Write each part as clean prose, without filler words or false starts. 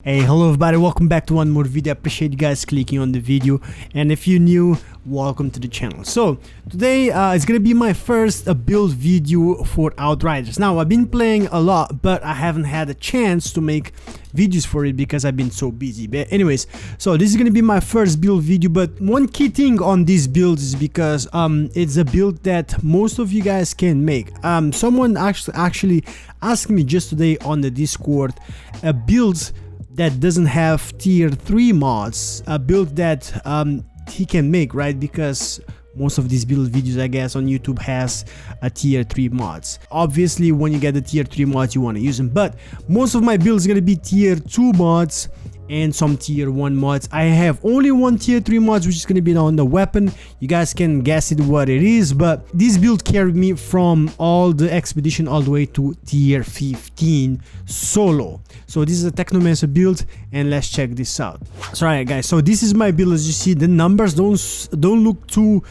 Hey, hello everybody, welcome back to one more video. I appreciate you guys clicking on the video, and if you're new, welcome to the channel. So today it's gonna be my first build video for Outriders. Now I've been playing a lot, but I haven't had a chance to make videos for it because I've been so busy. But anyways, so this is gonna be my first build video. But one key thing on this build is because it's a build that most of you guys can make. Someone actually asked me just today on the Discord builds that doesn't have tier 3 mods, a build that he can make, right? Because most of these build videos, I guess, on YouTube has a tier 3 mods. Obviously, when you get the tier 3 mods, you want to use them, but most of my builds are gonna be tier 2 mods and some tier 1 mods. I have only one tier 3 mods, which is going to be on the weapon. You guys can guess it what it is, but this build carried me from all the expedition all the way to tier 15 solo. So this is a Technomancer build, and let's check this out. So alright guys, so this is my build. As you see, the numbers don't look too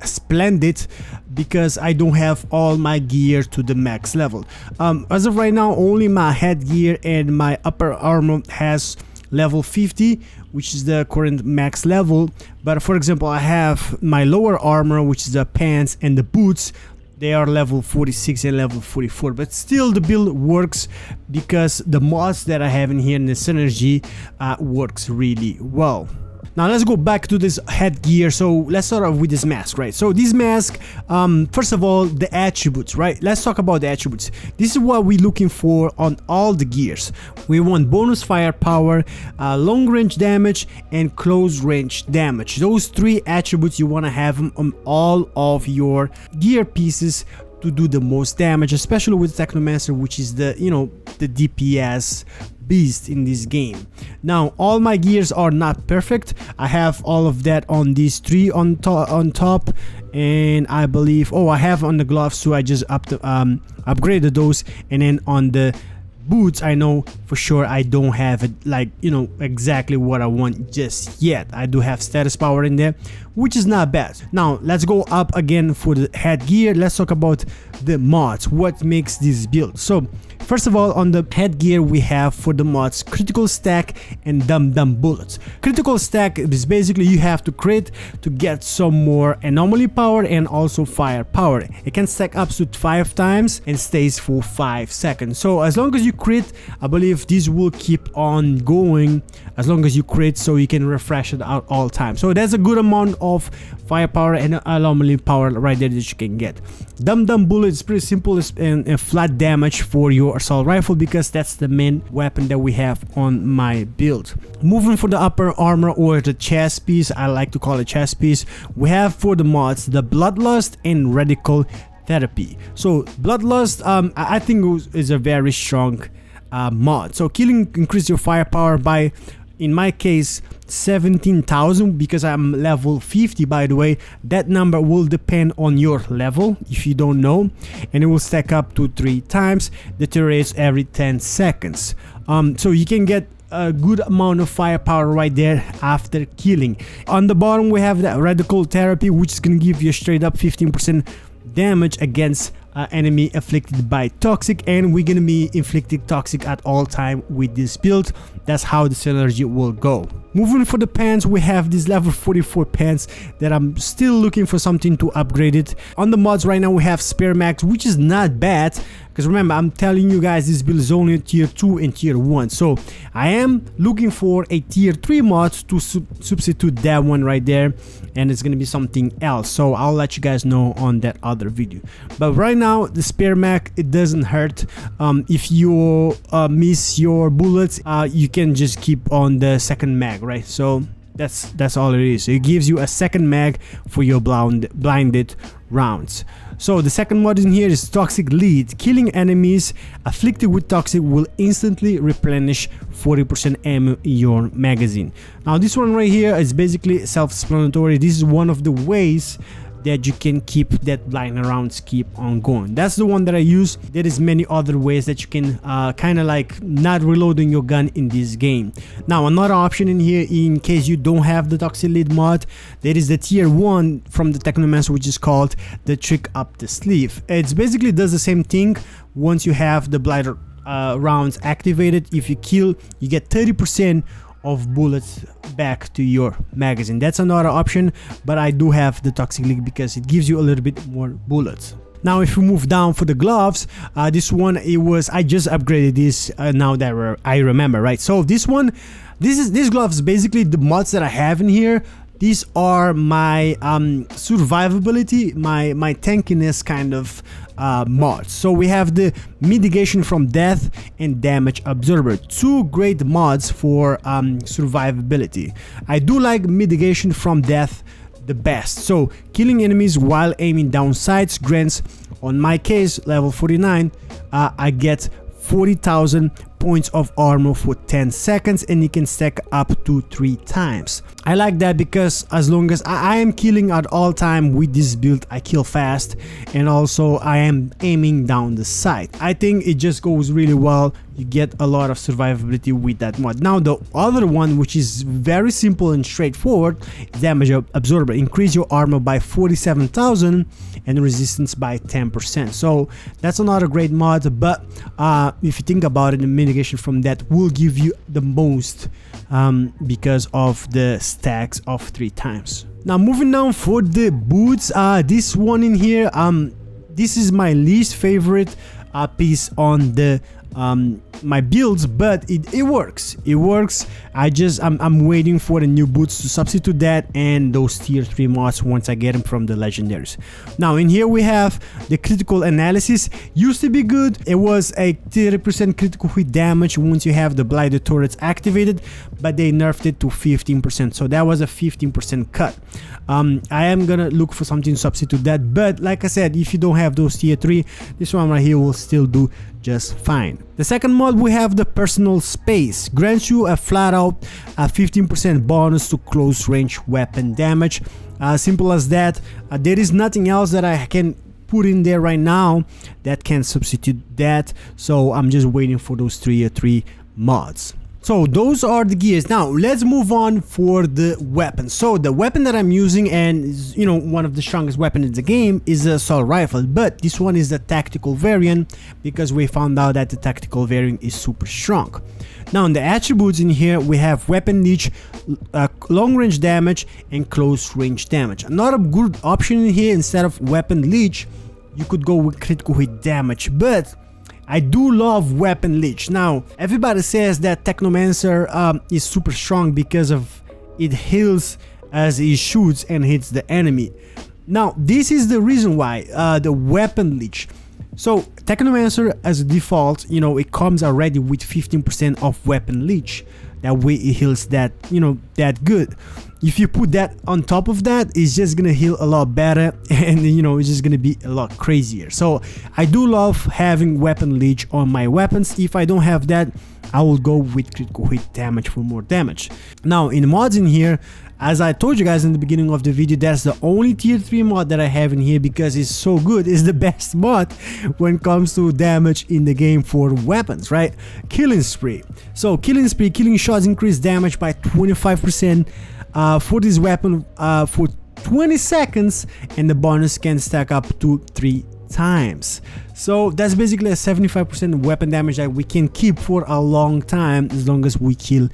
splendid because I don't have all my gear to the max level. As of right now, only my headgear and my upper armor has level 50, which is the current max level. But for example, I have my lower armor, which is the pants and the boots. They are level 46 and level 44, but still the build works because the mods that I have in here in the synergy works really well. Now let's go back to this headgear. So let's start off with this mask, right? So this mask, first of all, the attributes, right? Let's talk about the attributes. This is what we're looking for on all the gears. We want bonus firepower, long range damage, and close range damage. Those three attributes, you want to have them on all of your gear pieces to do the most damage, especially with Technomancer, which is the the DPS beast in this game. Now all my gears are not perfect. I have all of that on these three on top, and I believe I have on the gloves too. I just upgraded those, and then on the boots I know for sure I don't have it like exactly what I want just yet. I do have status power in there, which is not bad. Now let's go up again for the headgear. Let's talk about the mods, what makes this build. So first of all, on the headgear we have for the mods critical stack and dum bullets. Critical stack is basically you have to crit to get some more anomaly power and also fire power. It can stack up to 5 times and stays for 5 seconds. So as long as you crit, I believe this will keep on going as long as you crit, so you can refresh it out all time. So that's a good amount of firepower and anomaly power right there that you can get. Dum bullet is pretty simple and flat damage for your assault rifle because that's the main weapon that we have on my build. Moving for the upper armor or the chest piece, I like to call it chest piece, we have for the mods the bloodlust and radical therapy. So bloodlust, I think is a very strong mod. So killing increase your firepower by, in my case, 17,000 because I'm level 50. By the way, that number will depend on your level if you don't know, and it will stack up to 3 times, deteriorates every 10 seconds. So you can get a good amount of firepower right there after killing. On the bottom we have the radical therapy, which is going to give you straight up 15% damage against enemy afflicted by toxic, and we're gonna be inflicting toxic at all time with this build. That's how the synergy will go. Moving for the pants, we have this level 44 pants that I'm still looking for something to upgrade it. On the mods right now we have Spear Max, which is not bad because remember I'm telling you guys this build is only tier 2 and tier 1. So I am looking for a tier 3 mod to substitute that one right there, and it's gonna be something else. So I'll let you guys know on that other video. But right now the Spear Max, it doesn't hurt. If you miss your bullets, you can just keep on the second mag, right? So that's all it is. It gives you a second mag for your blinded rounds. So the second mod in here is Toxic Lead. Killing enemies afflicted with toxic will instantly replenish 40% ammo in your magazine. Now this one right here is basically self-explanatory. This is one of the ways that you can keep that blind rounds keep on going. That's the one that I use. There is many other ways that you can kind of like not reloading your gun in this game. Now another option in here, in case you don't have the Toxic Lead mod, there is the tier 1 from the Technomancer, which is called the Trick Up the Sleeve. It's basically does the same thing once you have the blind rounds activated. If you kill, you get 30% of bullets back to your magazine. That's another option, but I do have the toxic leak because it gives you a little bit more bullets. Now if we move down for the gloves, this one, I just upgraded this now that I remember, right? So this gloves, basically the mods that I have in here, these are my survivability, my tankiness kind of mods. So we have the mitigation from death and damage absorber, two great mods for survivability. I do like mitigation from death the best. So killing enemies while aiming down sights grants, on my case level 49, I get 40,000 points of armor for 10 seconds, and you can stack up to 3 times. I like that because as long as I am killing at all time with this build, I kill fast, and also I am aiming down the sight. I think it just goes really well. You get a lot of survivability with that mod. Now the other one, which is very simple and straightforward, damage absorber. Increase your armor by 47,000 and resistance by 10%. So that's another great mod, but if you think about it, the mitigation from that will give you the most because of the stacks of 3 times. Now moving down for the boots, this one in here, this is my least favorite piece on the my builds, but it works. I'm waiting for the new boots to substitute that and those tier 3 mods once I get them from the legendaries. Now in here we have the critical analysis. Used to be good. It was a 30% critical hit damage once you have the blinded turrets activated, but they nerfed it to 15%, so that was a 15% cut. I am gonna look for something to substitute that, but like I said, if you don't have those tier 3, this one right here will still do just fine. The second mod, we have the personal space. Grants you a flat out 15% bonus to close range weapon damage. Simple as that. There is nothing else that I can put in there right now that can substitute that, so I'm just waiting for those tier 3 mods. So those are the gears. Now let's move on for the weapons. So the weapon that I'm using, and you know, one of the strongest weapons in the game, is the assault rifle, but this one is the tactical variant because we found out that the tactical variant is super strong. Now in the attributes in here we have weapon leech, long range damage and close range damage. Another good option in here, instead of weapon leech, you could go with critical hit damage, but I do love weapon leech. Now everybody says that Technomancer is super strong because of it heals as he shoots and hits the enemy. Now this is the reason why the weapon leech. So Technomancer as a default, you know, it comes already with 15% of weapon leech. That way it heals that, you know, that good. If you put that on top of that, it's just gonna heal a lot better, and you know, it's just gonna be a lot crazier. So I do love having weapon leech on my weapons. If I don't have that, I will go with critical hit damage for more damage. Now in mods in here, as I told you guys in the beginning of the video, that's the only tier 3 mod that I have in here because it's so good. It's the best mod when it comes to damage in the game for weapons, right? Killing spree. So killing spree, killing shots increase damage by 25% for this weapon for 20 seconds, and the bonus can stack up to 3 times. So that's basically a 75% weapon damage that we can keep for a long time as long as we kill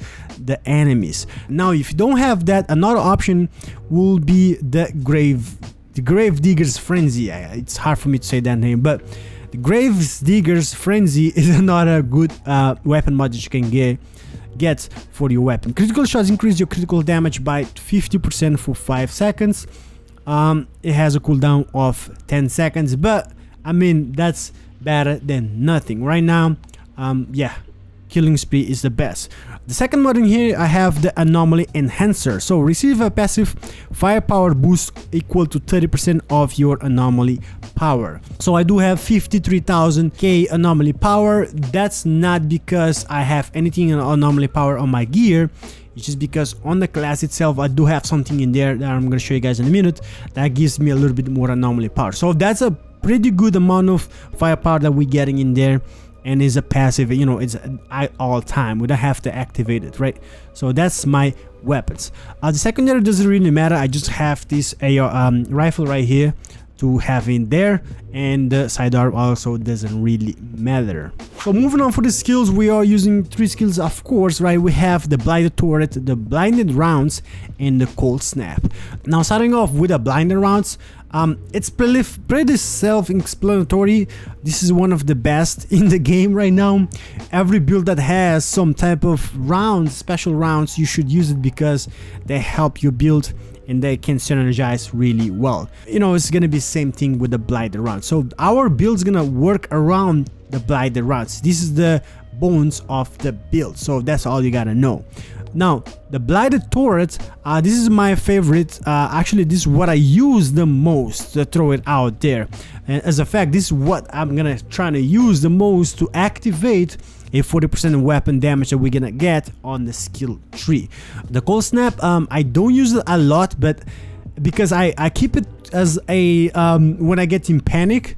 the enemies. Now if you don't have that, another option will be the Grave Digger's Frenzy. It's hard for me to say that name, but the Grave Digger's Frenzy is another good weapon mod that you can get for your weapon. Critical shots increase your critical damage by 50% for 5 seconds. It has a cooldown of 10 seconds, but I mean, that's better than nothing right now. Yeah, killing spree is the best. The second mod in here, I have the anomaly enhancer. So receive a passive firepower boost equal to 30% of your anomaly power. So I do have 53,000k anomaly power. That's not because I have anything in anomaly power on my gear. It's just because on the class itself I do have something in there that I'm going to show you guys in a minute that gives me a little bit more anomaly power. So that's a pretty good amount of firepower that we're getting in there, and is a passive, you know, it's at all time. We don't have to activate it, right? So that's my weapons. The secondary doesn't really matter. I just have this AR rifle right here. to have in there, and the sidearm also doesn't really matter. So moving on for the skills, we are using 3 skills, of course, right? We have the blinded turret, the blinded rounds, and the cold snap. Now starting off with the blinded rounds, it's pretty self-explanatory. This is one of the best in the game right now. Every build that has some type of rounds, special rounds, you should use it because they help you build and they can synergize really well. You know, it's gonna be the same thing with the blinded rounds. So our build's gonna work around the blinded rounds. This is the bones of the build, so that's all you gotta know. Now the blinded turret, this is my favorite. Actually, this is what I use the most to throw it out there, and as a fact, this is what I'm gonna try to use the most to activate a 40% weapon damage that we're gonna get on the skill tree. The cold snap, I don't use it a lot, but because I keep it as a when I get in panic,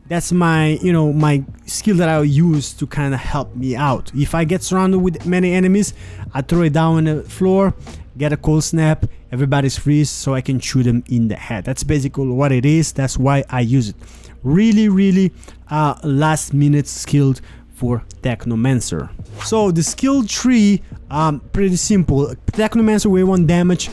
that's my, you know, my skill that I'll use to kind of help me out. If I get surrounded with many enemies, I throw it down on the floor, get a cold snap, everybody's freeze, so I can shoot them in the head. That's basically what it is. That's why I use it. Really last minute skilled for Technomancer. So the skill tree, pretty simple. Technomancer, we want damage.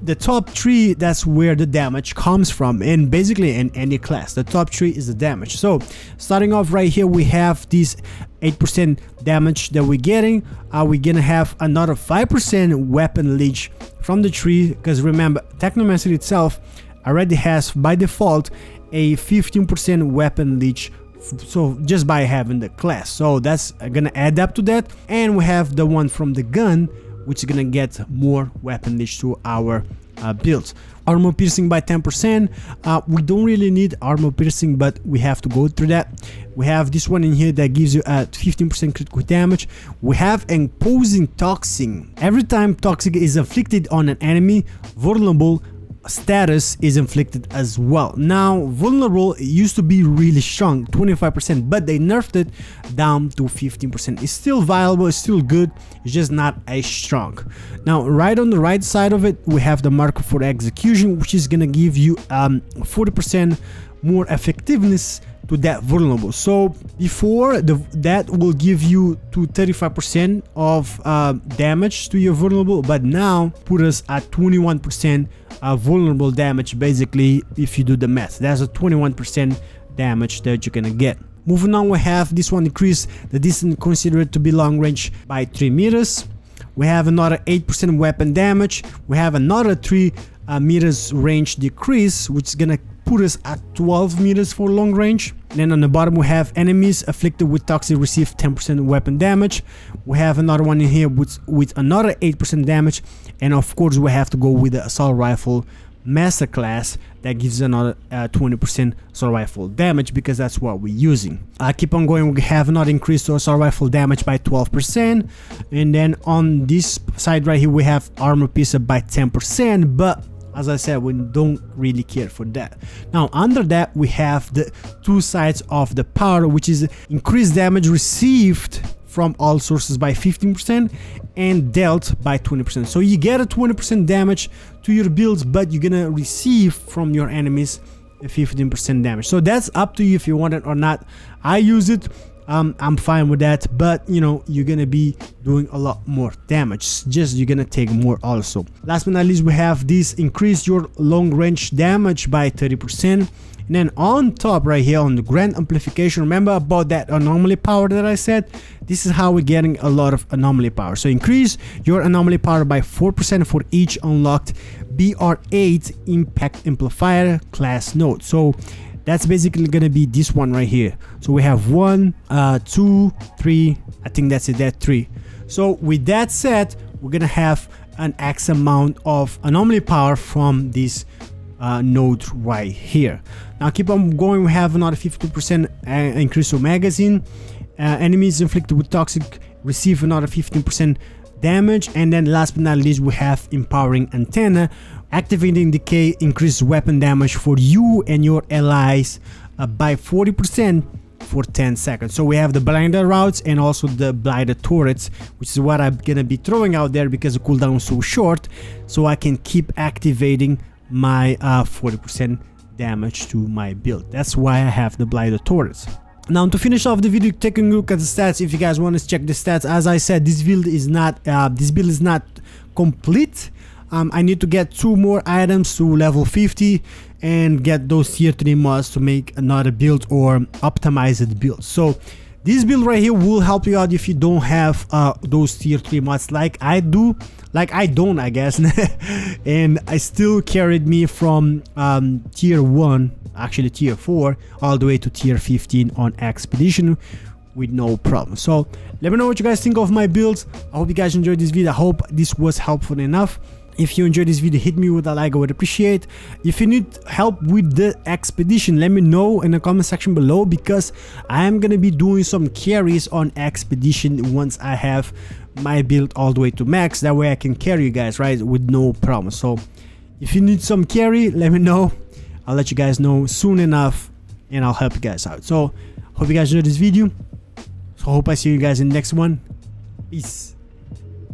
The top 3, that's where the damage comes from, and basically in any class the top 3 is the damage. So starting off right here, we have this 8% damage that we're getting. We're gonna have another 5% weapon leech from the tree, because remember, Technomancer itself already has by default a 15% weapon leech, so just by having the class, so that's gonna add up to that. And we have the one from the gun, which is gonna get more weapon leech to our builds. Armor piercing by 10%. We don't really need armor piercing, but we have to go through that. We have this one in here that gives you a 15% critical damage. We have imposing toxic. Every time toxic is inflicted on an enemy, vulnerable status is inflicted as well. Now vulnerable used to be really strong, 25%, but they nerfed it down to 15%. It's still viable, it's still good, it's just not as strong. Now right on the right side of it, we have the marker for execution, which is gonna give you 40% more effectiveness to that vulnerable. So before that will give you to 35% of damage to your vulnerable, but now put us at 21% vulnerable damage. Basically, if you do the math, that's a 21% damage that you're gonna get. Moving on, we have this one, increase the distance considered to be long range by 3 meters. We have another 8% weapon damage. We have another 3 meters range decrease, which is gonna put us at 12 meters for long range. Then on the bottom, we have enemies afflicted with toxic receive 10% weapon damage. We have another one in here with another 8% damage, and of course we have to go with the assault rifle masterclass that gives another 20% assault rifle damage, because that's what we're using. I keep on going. We have another increase to assault rifle damage by 12%, and then on this side right here we have armor piece up by 10%, but as I said, we don't really care for that. Now under that, we have the 2 sides of the power, which is increased damage received from all sources by 15% and dealt by 20%. So you get a 20% damage to your builds, but you're gonna receive from your enemies a 15% damage. So that's up to you if you want it or not. I use it. I'm fine with that, but you know, you're gonna be doing a lot more damage, just you're gonna take more also. Last but not least, we have this increase your long range damage by 30%. And then on top right here on the grand amplification, remember about that anomaly power that I said? This is how we're getting a lot of anomaly power. So increase your anomaly power by 4% for each unlocked BR8 impact amplifier class node. So that's basically gonna be this one right here. So we have 1, 2, 3, I think that's it, that 3. So with that said, we're gonna have an X amount of anomaly power from this node right here. Now keep on going, we have another 50% increase of magazine. Enemies inflicted with toxic receive another 15% damage, and then last but not least, we have empowering antenna. Activating decay increases weapon damage for you and your allies by 40% for 10 seconds. So we have the blinded routes and also the blinded turrets, which is what I'm gonna be throwing out there because the cooldown is so short, so I can keep activating my 40% damage to my build. That's why I have the Blighted Tortoise. Now, to finish off the video, taking a look at the stats. If you guys want to check the stats, as I said, this build is not complete. I need to get 2 more items to level 50 and get those tier 3 mods to make another build or optimized build. So this build right here will help you out if you don't have those tier 3 mods like I do. Like I don't, I guess. And I still carried me from tier 1, actually tier 4, all the way to tier 15 on Expedition with no problem. So let me know what you guys think of my builds. I hope you guys enjoyed this video. I hope this was helpful enough. If you enjoyed this video, hit me with a like, I would appreciate. If you need help with the Expedition, let me know in the comment section below, because I am gonna be doing some carries on Expedition once I have my build all the way to max. That way I can carry you guys, right, with no problem. So if you need some carry, let me know. I'll let you guys know soon enough and I'll help you guys out. So hope you guys enjoyed this video. So hope I see you guys in the next one. Peace.